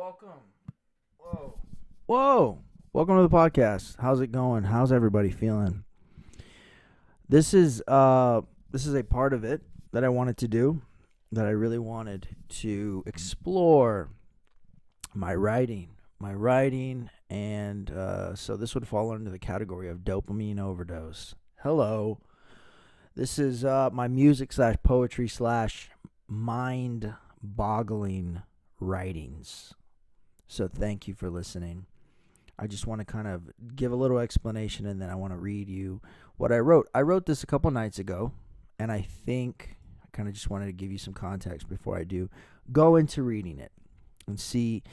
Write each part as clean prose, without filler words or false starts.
welcome. Whoa. Welcome to the podcast. How's it going? How's everybody feeling? This is a part of it that I wanted to do, that I really wanted to explore my writing, and so this would fall under the category of dopamine overdose. Hello. This is my music / poetry / mind-boggling writings. So thank you for listening. I just want to kind of give a little explanation, and then I want to read you what I wrote. I wrote this a couple nights ago, and I think I kind of just wanted to give you some context before I do go into reading it and see,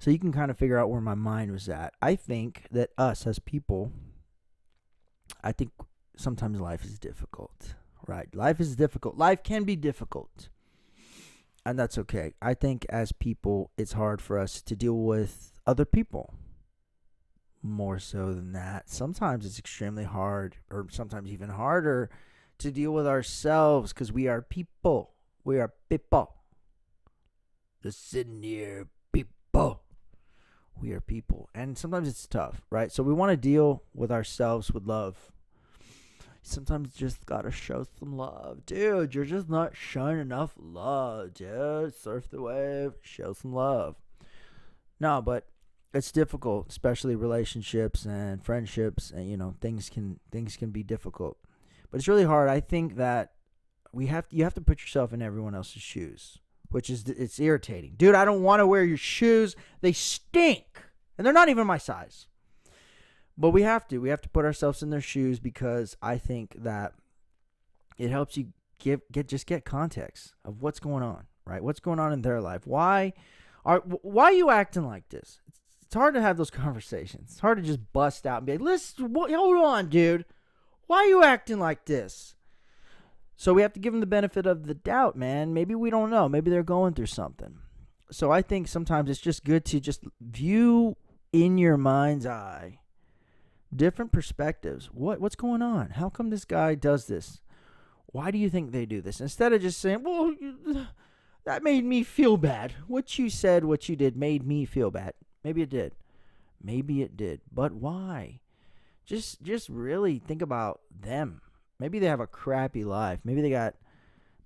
so you can kind of figure out where my mind was at. I think that us as people, I think sometimes life is difficult, right? Life is difficult. Life can be difficult, and that's okay. I think as people, it's hard for us to deal with other people. More so than that, sometimes it's extremely hard, or sometimes even harder, to deal with ourselves, because we are people. We are people. Listen here, people. We are people. And sometimes it's tough, right? So we want to deal with ourselves with love. Sometimes you just got to show some love. Dude, you're just not showing enough love, dude. Surf the wave. Show some love. No, but it's difficult, especially relationships and friendships, and things can be difficult. But it's really hard. I think that you have to put yourself in everyone else's shoes, which is it's irritating. Dude, I don't want to wear your shoes. They stink. And they're not even my size. But we have to put ourselves in their shoes, because I think that it helps you get context of what's going on, right? What's going on in their life? Why are you acting like this? It's hard to have those conversations. It's hard to just bust out and be like, listen, hold on, dude. Why are you acting like this? So we have to give them the benefit of the doubt, man. Maybe we don't know. Maybe they're going through something. So I think sometimes it's just good to just view in your mind's eye different perspectives. What's going on? How come this guy does this? Why do you think they do this? Instead of just saying, well, that made me feel bad. What you said, what you did made me feel bad. Maybe it did. But why? Just really think about them. Maybe they have a crappy life. Maybe they got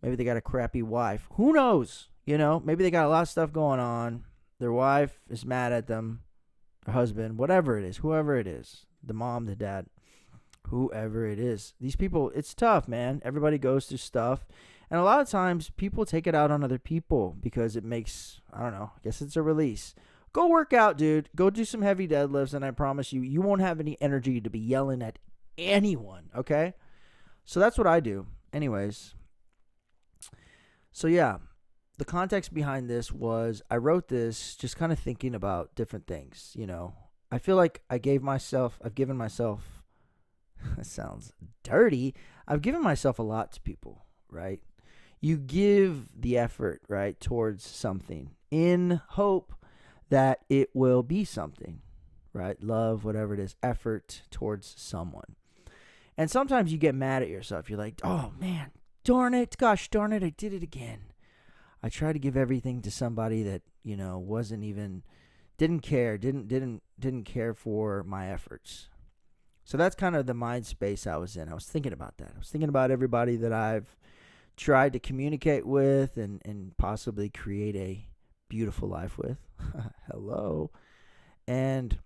a crappy wife. Who knows? Maybe they got a lot of stuff going on. Their wife is mad at them. Their husband, whatever it is, whoever it is, the mom, the dad, whoever it is. These people, it's tough, man. Everybody goes through stuff. And a lot of times people take it out on other people because it makes, I don't know, I guess it's a release. Go work out, dude. Go do some heavy deadlifts, and I promise you won't have any energy to be yelling at anyone, okay? So that's what I do. Anyways, so yeah, the context behind this was I wrote this just kind of thinking about different things, I feel like I've given myself, it sounds dirty, I've given myself a lot to people, right? You give the effort, right, towards something in hope that it will be something, right? Love, whatever it is, effort towards someone. And sometimes you get mad at yourself. You're like, oh man, gosh darn it, I did it again. I tried to give everything to somebody that, wasn't even, didn't care for my efforts. So that's kind of the mind space I was in. I was thinking about that. I was thinking about everybody that I've tried to communicate with and possibly create a beautiful life with. Hello. And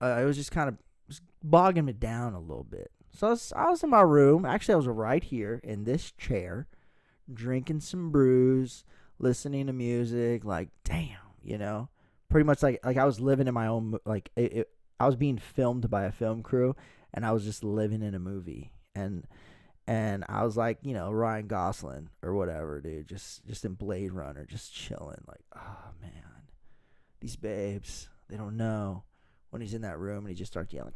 I was just kind of bogging me down a little bit. So I was in my room. Actually, I was right here in this chair, drinking some brews, listening to music. Like, damn, pretty much like I was living in my own, like I was being filmed by a film crew, and I was just living in a movie. And I was like, Ryan Gosling or whatever, dude, just in Blade Runner, just chilling. Like, oh, man, these babes, they don't know when he's in that room and he just starts yelling,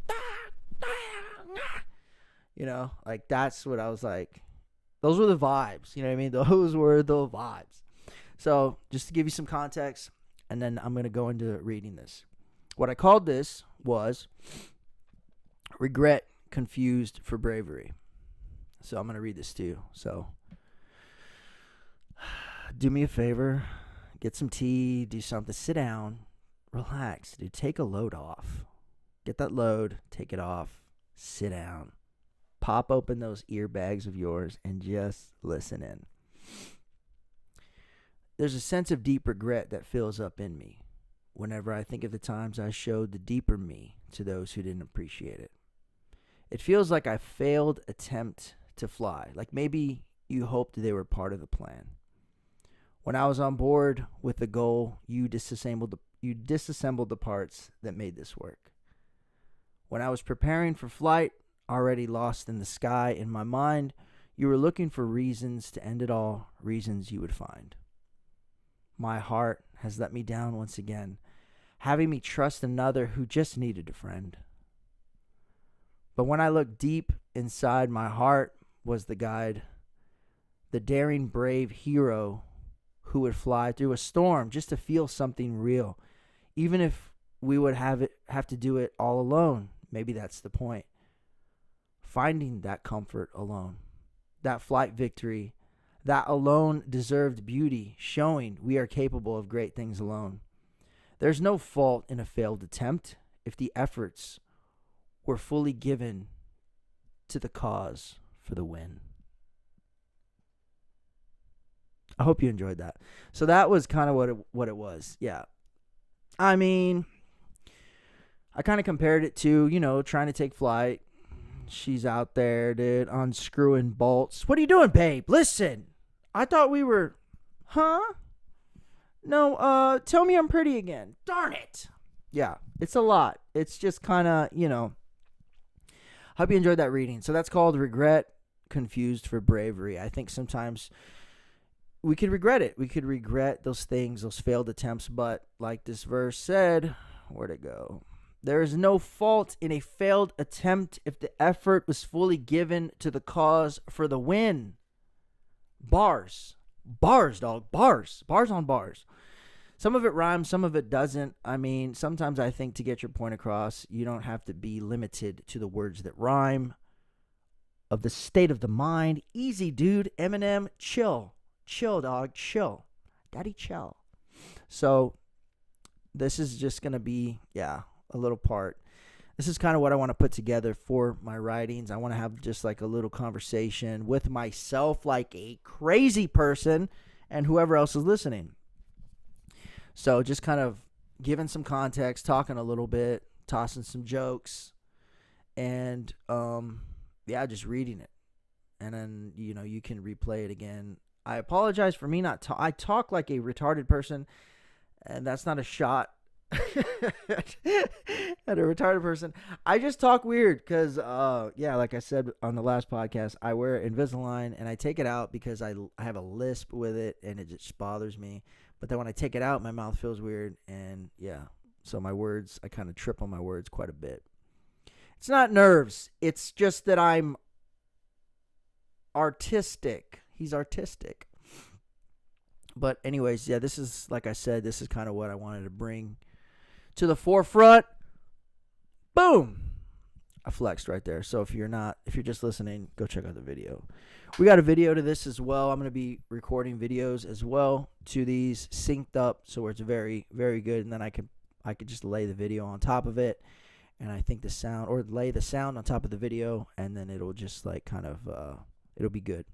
like that's what I was like. Those were the vibes, you know what I mean? Those were the vibes. So just to give you some context, and then I'm going to go into reading this. What I called this was Regret Confused for Bravery. So I'm going to read this to you. So do me a favor. get some tea, do something, sit down, relax, dude. Take a load off. Get that load, take it off, sit down. Pop open those ear bags of yours and just listen in. There's a sense of deep regret that fills up in me whenever I think of the times I showed the deeper me to those who didn't appreciate it. It feels like a failed attempt to fly, like maybe you hoped they were part of the plan. When I was on board with the goal, you disassembled the parts that made this work. When I was preparing for flight, already lost in the sky, in my mind, you were looking for reasons to end it all, reasons you would find. My heart has let me down once again, having me trust another who just needed a friend. But when I looked deep inside my heart was the guide, the daring, brave hero who would fly through a storm just to feel something real. Even if we would have to do it all alone, maybe that's the point. Finding that comfort alone, that flight victory, that alone deserved beauty, showing we are capable of great things alone. There's no fault in a failed attempt if the efforts were fully given to the cause for the win. I hope you enjoyed that. So that was kind of what it was. Yeah. I mean, I kind of compared it to, trying to take flight. She's out there, dude, unscrewing bolts. What are you doing, babe? Listen, I thought we were, huh? No, tell me I'm pretty again. Darn it. Yeah, it's a lot. It's just kind of, hope you enjoyed that reading. So that's called Regret Confused for Bravery. I think sometimes we could regret it. We could regret those things, those failed attempts. But like this verse said, where'd it go? There is no fault in a failed attempt if the effort was fully given to the cause for the win. Bars, dog, bars on bars. Some of it rhymes, some of it doesn't. I mean, sometimes I think to get your point across, you don't have to be limited to the words that rhyme. Of the state of the mind, easy, dude. Eminem, chill, dog, chill, daddy, chill. So this is just gonna be, a little part. This is kind of what I want to put together for my writings. I want to have just like a little conversation with myself like a crazy person and whoever else is listening. So just kind of giving some context, talking a little bit, tossing some jokes, and just reading it. And then, you can replay it again. I apologize for me not I talk like a retarded person, and that's not a shot at a retarded person. I just talk weird because, like I said on the last podcast, I wear Invisalign and I take it out because I have a lisp with it and it just bothers me. But then when I take it out, my mouth feels weird, and so my words, I kind of trip on my words quite a bit. It's not nerves. It's just that I'm artistic. He's artistic. But anyways, this is, like I said, this is kind of what I wanted to bring to the forefront. Boom. I flexed right there. So if you're just listening, go check out the video. We got a video to this as well. I'm going to be recording videos as well to these synced up, so it's very, very good. And then I could just lay the video on top of it, and I think lay the sound on top of the video, and then it'll just like kind of it'll be good.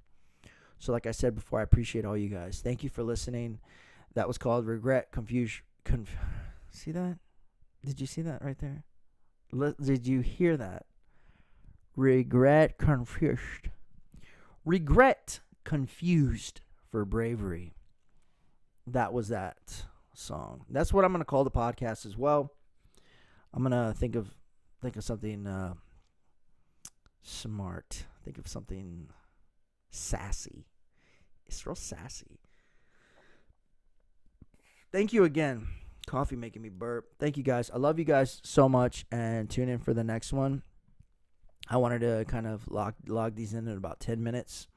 So like I said before, I appreciate all you guys. Thank you for listening. That was called Regret Confused. See that? Did you see that right there? Did you hear that? Regret confused. Regret confused for bravery. That was that song. That's what I'm going to call the podcast as well. I'm going to think of something smart. Think of something sassy. It's real sassy. Thank you again. Coffee making me burp. Thank you guys. I love you guys so much, and tune in for the next one. I wanted to kind of log these in about 10 minutes.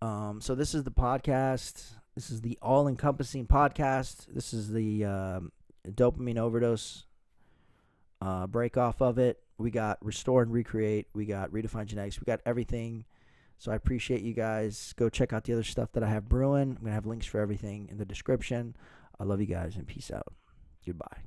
So this is the podcast. This is the all-encompassing podcast. This is the Dopamine Overdose break off of it. We got Restore and Recreate. We got Redefine Genetics. We got everything So I appreciate you guys. Go check out the other stuff that I have brewing. I'm going to have links for everything in the description. I love you guys, and peace out. Goodbye.